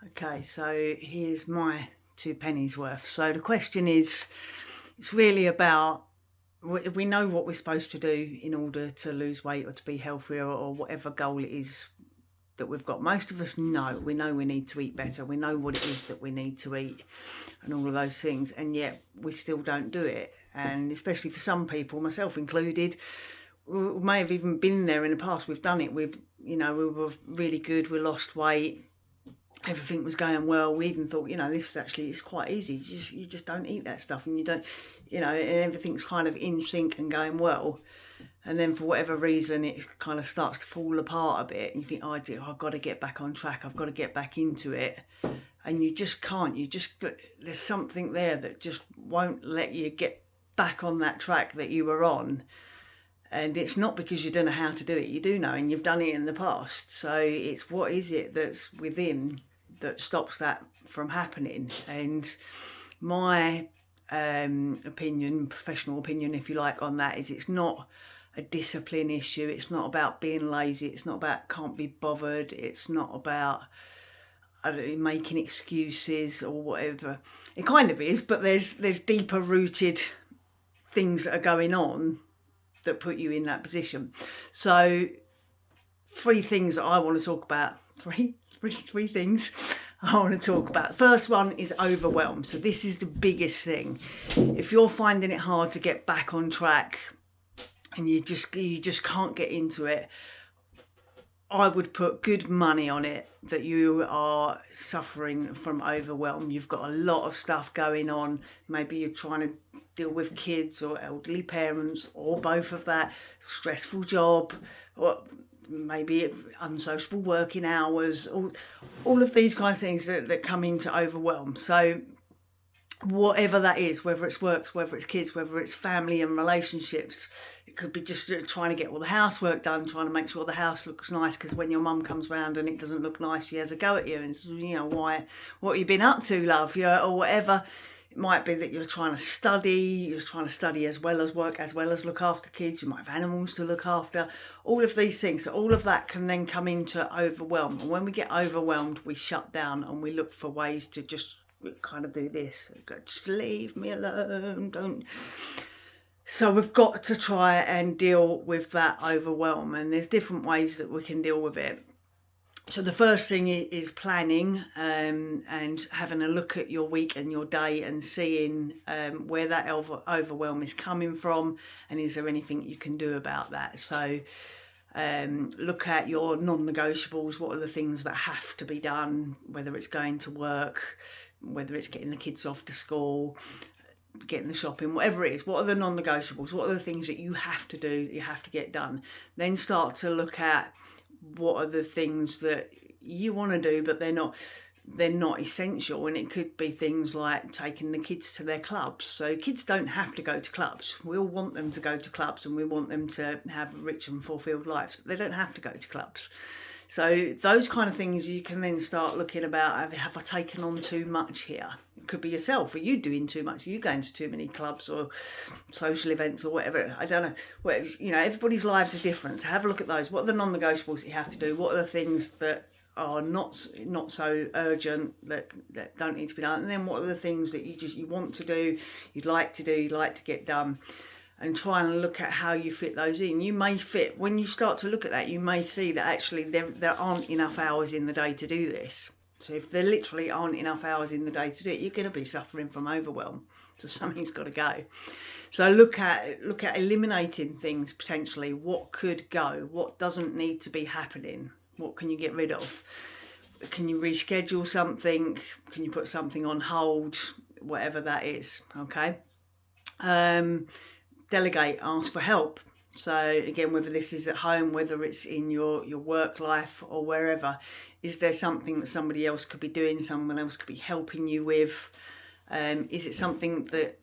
Okay, so here's my two pennies worth. So the question is, it's really about we know what we're supposed to do in order to lose weight or to be healthier or whatever goal it is that we've got. Most of us know, we know we need to eat better. We know what it is that we need to eat and all of those things, and yet we still don't do it. And especially for some people, myself included, we may have even been there in the past. We've done it. We were really good. We lost weight. Everything was going well. We even thought, this is actually, it's quite easy. You just don't eat that stuff, and you don't, and everything's kind of in sync and going well. And then for whatever reason, it kind of starts to fall apart a bit, and you think, I've got to get back on track. I've got to get back into it, and you just can't. There's something there that just won't let you get back on that track that you were on. And it's not because you don't know how to do it. You do know, and you've done it in the past. So it's what is it that's within that stops that from happening. And my opinion, professional opinion, if you like, on that is it's not a discipline issue. It's not about being lazy. It's not about can't be bothered. It's not about making excuses or whatever. It kind of is, but there's deeper rooted things that are going on that put you in that position. So three things that I want to talk about. Three things I want to talk about. First one is overwhelm. So this is the biggest thing. If you're finding it hard to get back on track and you just can't get into it, I would put good money on it that you are suffering from overwhelm. You've got a lot of stuff going on. Maybe you're trying to deal with kids or elderly parents or both of that, stressful job, or maybe unsociable working hours, all of these kinds of things that come into overwhelm. So whatever that is, whether it's work, whether it's kids, whether it's family and relationships, it could be just trying to get all the housework done, trying to make sure the house looks nice, because when your mum comes round and it doesn't look nice, she has a go at you and says, why, what have you been up to, love, or whatever. It might be that you're trying to study as well as work, as well as look after kids. You might have animals to look after, all of these things. So all of that can then come into overwhelm. And when we get overwhelmed, we shut down and we look for ways to just kind of do this. Just leave me alone, don't. So we've got to try and deal with that overwhelm. And there's different ways that we can deal with it. So the first thing is planning and having a look at your week and your day and seeing where that overwhelm is coming from, and is there anything you can do about that. So look at your non-negotiables. What are the things that have to be done, whether it's going to work, whether it's getting the kids off to school, getting the shopping, whatever it is. What are the non-negotiables? What are the things that you have to do, that you have to get done? Then start to look at what are the things that you want to do, but they're not essential. And it could be things like taking the kids to their clubs. So kids don't have to go to clubs. We all want them to go to clubs and we want them to have rich and fulfilled lives, but they don't have to go to clubs. So those kind of things you can then start looking about, have I taken on too much here? It could be yourself. Are you doing too much? Are you going to too many clubs or social events or whatever? I don't know. Well, everybody's lives are different. So have a look at those. What are the non-negotiables that you have to do? What are the things that are not so urgent, that don't need to be done? And then what are the things that you want to do, you'd like to get done? And try and look at how you fit those in. You may fit, when you start to look at that, you may see that actually there aren't enough hours in the day to do this. So if there literally aren't enough hours in the day to do it, you're going to be suffering from overwhelm. So something's got to go. So look at eliminating things potentially. What could go? What doesn't need to be happening? What can you get rid of? Can you reschedule something? Can you put something on hold? Whatever that is, okay? Delegate, ask for help. So again, whether this is at home, whether it's in your work life or wherever, is there something that somebody else could be doing, someone else could be helping you with? Is it something that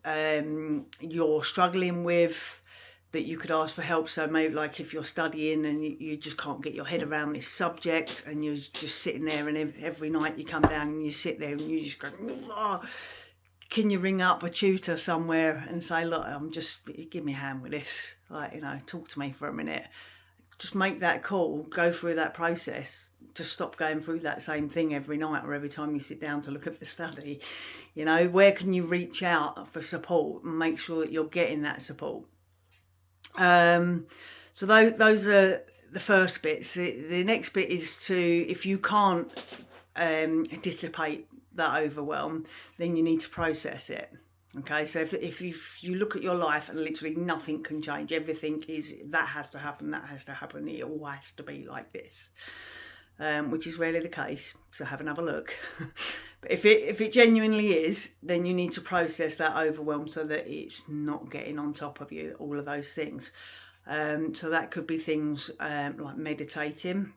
you're struggling with that you could ask for help? So maybe like if you're studying and you just can't get your head around this subject and you're just sitting there, and every night you come down and you sit there and you just go, oh, can you ring up a tutor somewhere and say, look, give me a hand with this, talk to me for a minute, just make that call, go through that process. Just stop going through that same thing every night or every time you sit down to look at the study. You know, where can you reach out for support and make sure that you're getting that support? So those are the first bits. The next bit is to, if you can't dissipate that overwhelm, then you need to process it. Okay, so if you look at your life and literally nothing can change, everything is that has to happen, it all has to be like this, which is rarely the case. So have another look. But if it genuinely is, then you need to process that overwhelm so that it's not getting on top of you. All of those things. So that could be things like meditating.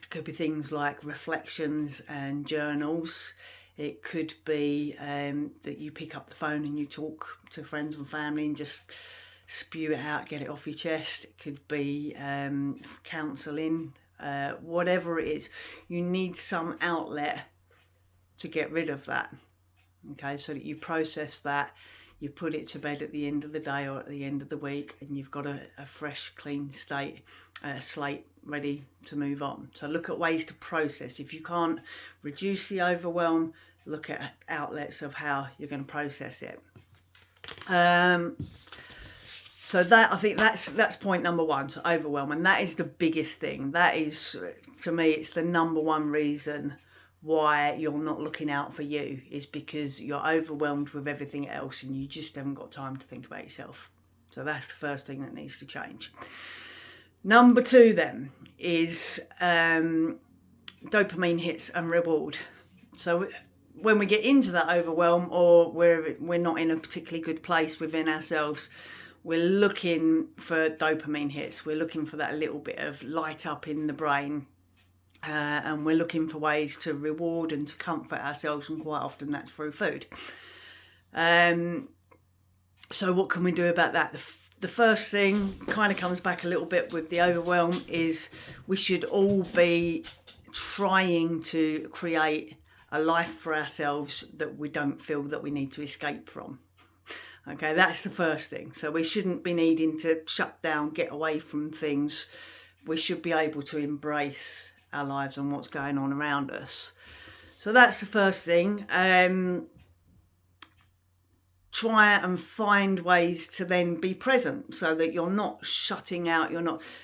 It could be things like reflections and journals. It could be that you pick up the phone and you talk to friends and family and just spew it out, get it off your chest. It could be counselling, whatever it is. You need some outlet to get rid of that. Okay, so that you process that, you put it to bed at the end of the day or at the end of the week, and you've got a fresh, clean slate ready to move on. So look at ways to process. If you can't reduce the overwhelm, look at outlets of how you're going to process it. So that, I think that's point number one, so overwhelm, and that is the biggest thing. That is, to me, it's the number one reason why you're not looking out for you, is because you're overwhelmed with everything else and you just haven't got time to think about yourself. So that's the first thing that needs to change. Number two then is dopamine hits and reward. So when we get into that overwhelm, or we're not in a particularly good place within ourselves, we're looking for dopamine hits. We're looking for that little bit of light up in the brain. And we're looking for ways to reward and to comfort ourselves, and quite often that's through food. So what can we do about that? The first thing kind of comes back a little bit with the overwhelm is we should all be trying to create a life for ourselves that we don't feel that we need to escape from. Okay, that's the first thing. So we shouldn't be needing to shut down, get away from things. We should be able to embrace our lives and what's going on around us. So that's the first thing. Try and find ways to then be present so that you're not shutting out,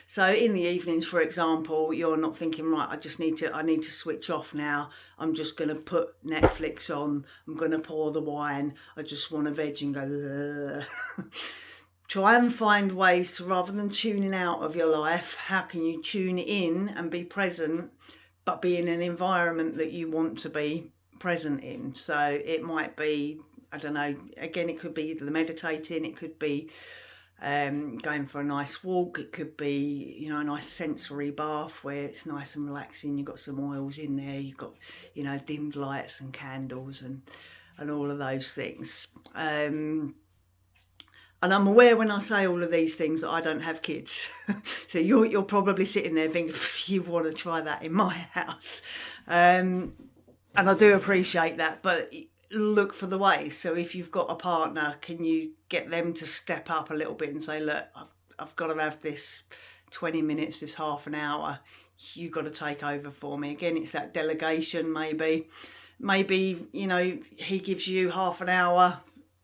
so in the evenings, for example, you're not thinking, right, I need to switch off now, I'm just going to put Netflix on, I'm going to pour the wine, I just want to veg and go Try and find ways to, rather than tuning out of your life, how can you tune in and be present, but be in an environment that you want to be present in? So it might be, I don't know, again, it could be the meditating, it could be going for a nice walk, it could be, a nice sensory bath where it's nice and relaxing, you've got some oils in there, you've got, dimmed lights and candles and all of those things. And I'm aware when I say all of these things that I don't have kids. So you're probably sitting there thinking, you want to try that in my house. And I do appreciate that, but look for the ways. So if you've got a partner, can you get them to step up a little bit and say, look, I've got to have this 20 minutes, this half an hour. You've got to take over for me. Again, it's that delegation maybe. Maybe, he gives you half an hour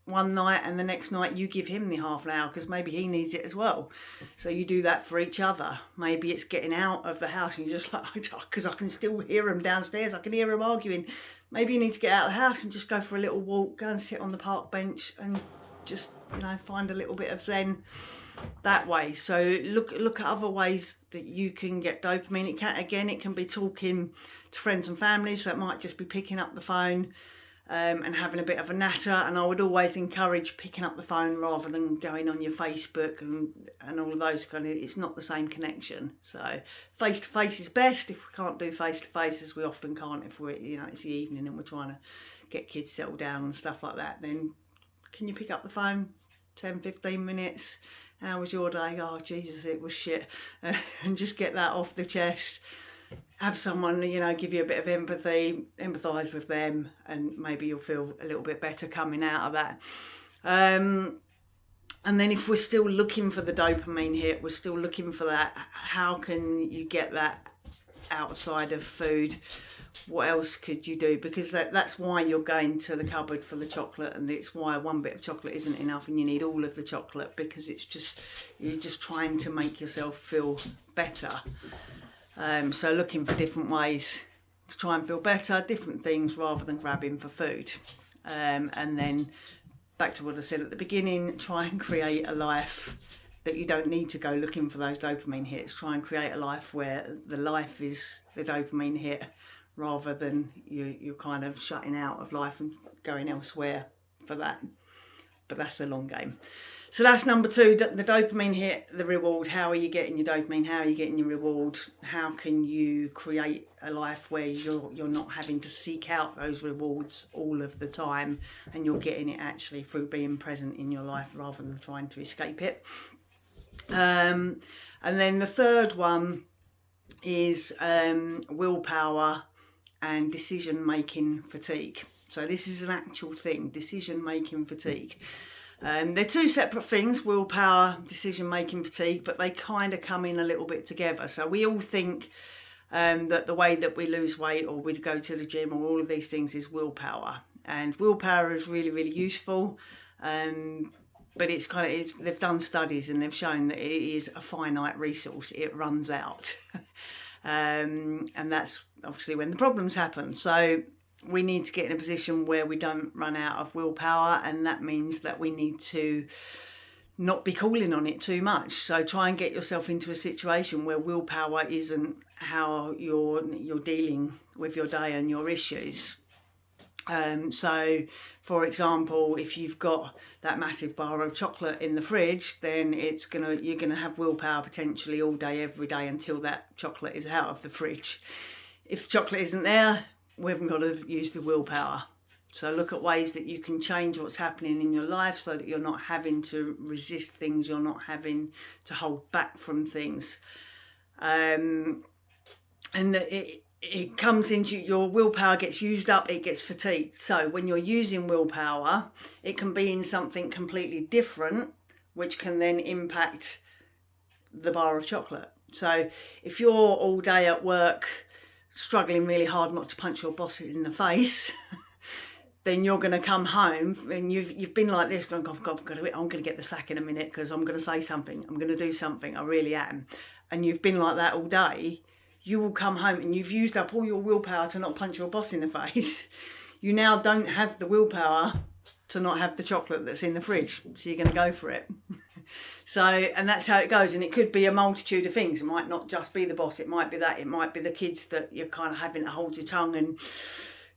one night and the next night you give him the half an hour because maybe he needs it as well. So you do that for each other. Maybe it's getting out of the house and you're just like, because I can still hear them downstairs, I can hear them arguing. Maybe you need to get out of the house and just go for a little walk, go and sit on the park bench and just, find a little bit of zen that way. So look at other ways that you can get dopamine. It can be talking to friends and family, so it might just be picking up the phone and having a bit of a natter. And I would always encourage picking up the phone rather than going on your Facebook and all of those kind of, it's not the same connection. So face to face is best. If we can't do face to face, as we often can't, if we're, it's the evening and we're trying to get kids settled down and stuff like that, then can you pick up the phone 10-15 minutes? How was your day? Oh Jesus, it was shit. And just get that off the chest. Have someone, give you a bit of empathy, empathise with them, and maybe you'll feel a little bit better coming out of that. And then if we're still looking for the dopamine hit, we're still looking for that, how can you get that outside of food? What else could you do? Because that's why you're going to the cupboard for the chocolate, and it's why one bit of chocolate isn't enough and you need all of the chocolate, because you're just trying to make yourself feel better. So looking for different ways to try and feel better, different things rather than grabbing for food. And then back to what I said at the beginning, try and create a life that you don't need to go looking for those dopamine hits. Try and create a life where the life is the dopamine hit, rather than you're kind of shutting out of life and going elsewhere for that. But that's the long game. So that's number 2, the dopamine hit, the reward. How are you getting your dopamine? How are you getting your reward? How can you create a life where you're not having to seek out those rewards all of the time, and you're getting it actually through being present in your life rather than trying to escape it? And then the third one is willpower and decision-making fatigue. So this is an actual thing, decision-making fatigue. They're 2 separate things, willpower, decision-making fatigue, but they kind of come in a little bit together. So we all think that the way that we lose weight or we go to the gym or all of these things is willpower. And willpower is really, really useful. But they've done studies and they've shown that it is a finite resource. It runs out. And that's obviously when the problems happen. So we need to get in a position where we don't run out of willpower, and that means that we need to not be calling on it too much. So try and get yourself into a situation where willpower isn't how you're dealing with your day and your issues. So for example, if you've got that massive bar of chocolate in the fridge, then you're gonna have willpower potentially all day, every day, until that chocolate is out of the fridge. If the chocolate isn't there, we haven't got to use the willpower. So look at ways that you can change what's happening in your life so that you're not having to resist things, you're not having to hold back from things. And it comes into your willpower, gets used up, it gets fatigued. So when you're using willpower, it can be in something completely different, which can then impact the bar of chocolate. So if you're all day at work struggling really hard not to punch your boss in the face, then you're going to come home and you've been like this, going, I'm going to get the sack in a minute because I'm going to say something, I'm going to do something, I really am. And you've been like that all day. You will come home and you've used up all your willpower to not punch your boss in the face. You now don't have the willpower to not have the chocolate that's in the fridge, so you're going to go for it. So, and that's how it goes. And it could be a multitude of things. It might not just be the boss, it might be that, it might be the kids that you're kind of having to hold your tongue and,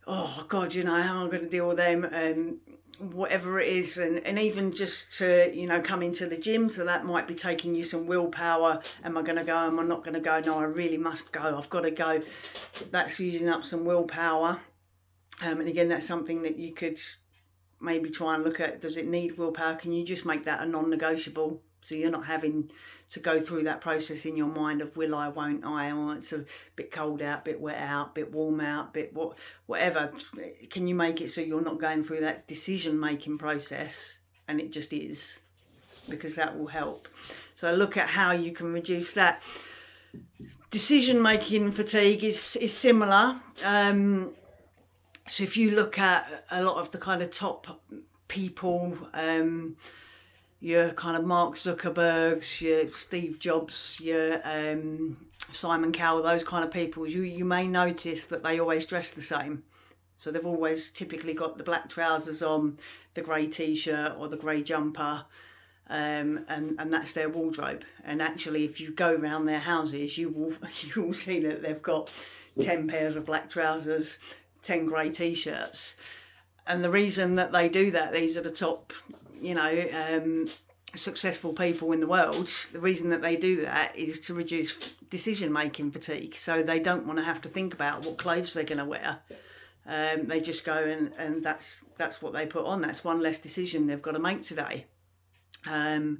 oh God, how am I going to deal with them, and whatever it is. And even just to, come into the gym, so that might be taking you some willpower. Am I going to go? Am I not going to go? No, I really must go. I've got to go. That's using up some willpower. And again, that's something that you could maybe try and look at. Does it need willpower? Can you just make that a non-negotiable? So you're not having to go through that process in your mind of will I, won't I, or it's a bit cold out, bit wet out, bit warm out, whatever. Can you make it so you're not going through that decision-making process and it just is? Because that will help. So look at how you can reduce that. Decision-making fatigue is similar. So if you look at a lot of the kind of top people, your kind of Mark Zuckerbergs, your Steve Jobs, your Simon Cowell, those kind of people, you may notice that they always dress the same. So they've always typically got the black trousers on, the grey t-shirt or the grey jumper, and that's their wardrobe. And actually, if you go around their houses, you will see that they've got 10 pairs of black trousers, 10 grey t-shirts. And the reason that they do that, these are the top successful people in the world, the reason that they do that is to reduce decision-making fatigue. So they don't want to have to think about what clothes they're going to wear. They just go and that's what they put on. That's one less decision they've got to make today. And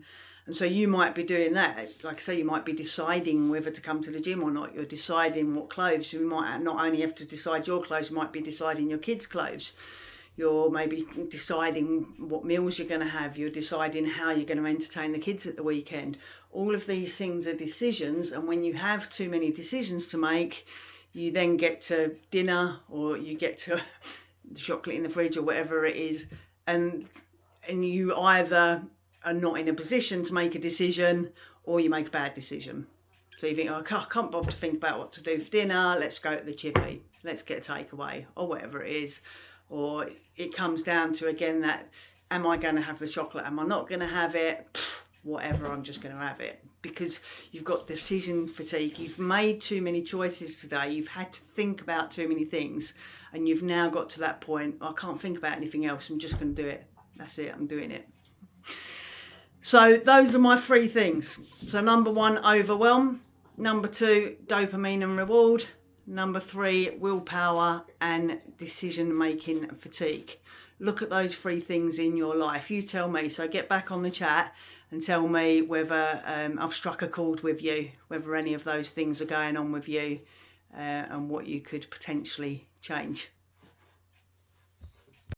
so you might be doing that. Like I say, you might be deciding whether to come to the gym or not. You're deciding what clothes. You might not only have to decide your clothes, you might be deciding your kids' clothes. you're maybe deciding what meals you're going to have, you're deciding how you're going to entertain the kids at the weekend. All of these things are decisions, and when you have too many decisions to make, you then get to dinner, or you get to the chocolate in the fridge or whatever it is, and you either are not in a position to make a decision, or you make a bad decision. So you think, oh, I can't bother to think about what to do for dinner, let's go to the chippy, let's get a takeaway, or whatever it is. Or it comes down to, again, that, am I going to have the chocolate, am I not going to have it? Whatever, I'm just going to have it. Because you've got decision fatigue, you've made too many choices today, you've had to think about too many things, and you've now got to that point, I can't think about anything else, I'm just going to do it. That's it, I'm doing it. So those are my 3 things. So number 1, overwhelm. Number 2, dopamine and reward. Number 3, willpower and decision-making fatigue. Look at those 3 things in your life. You tell me. So get back on the chat and tell me whether I've struck a chord with you, whether any of those things are going on with you, and what you could potentially change.